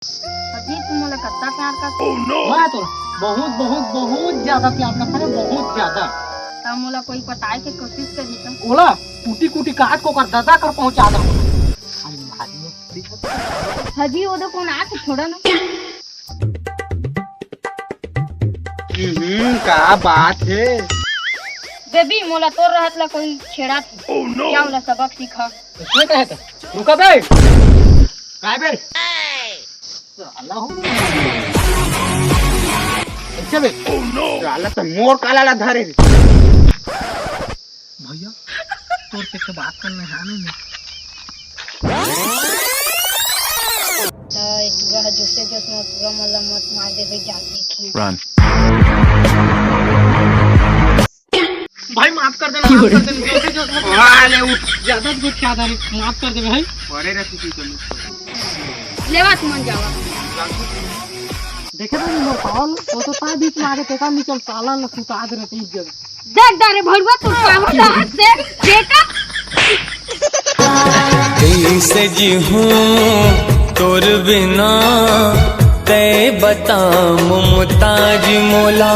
अजी तुम मोला कितना प्यार करते हो? मैं तो बहुत बहुत बहुत ज्यादा प्यार करता है, बहुत ज्यादा। तब मोला कोई पटाए के कोशिश करी था। बोला टूटी कुटी काट को कर दादा कर पहुंचा दो। हजी वो तो कौन आके छोड़ा ना। का बात है। बेबी मोला तोर रहत ला कोई छेड़ा थी। क्या मोला सबक सीखा। इसमें कहे थे रुका बे काय बे साला हो अच्छा बे साला तो मोर काला ला धरे भैया तोर से बात करने है नहीं पूरा जोशे जोश में पूरा मोला मत मार दे भाई जाती थी। भाई माफ कर देना, माफ कर देना, जोशे जोश में वाले उठ ज्यादा कुछ क्या था, माफ कर दे भाई। बड़े रहती थी तुम लेवा तुम जावा। देखे तो मोर पाल वो तो ता बीच मारे ते का निकल साला न सुता दे रहती इज्जत। देख डारे भड़वा तू पावत हाथ से देखा। कैसे जी हूँ तोर बिना ते बता मुमताज मोला।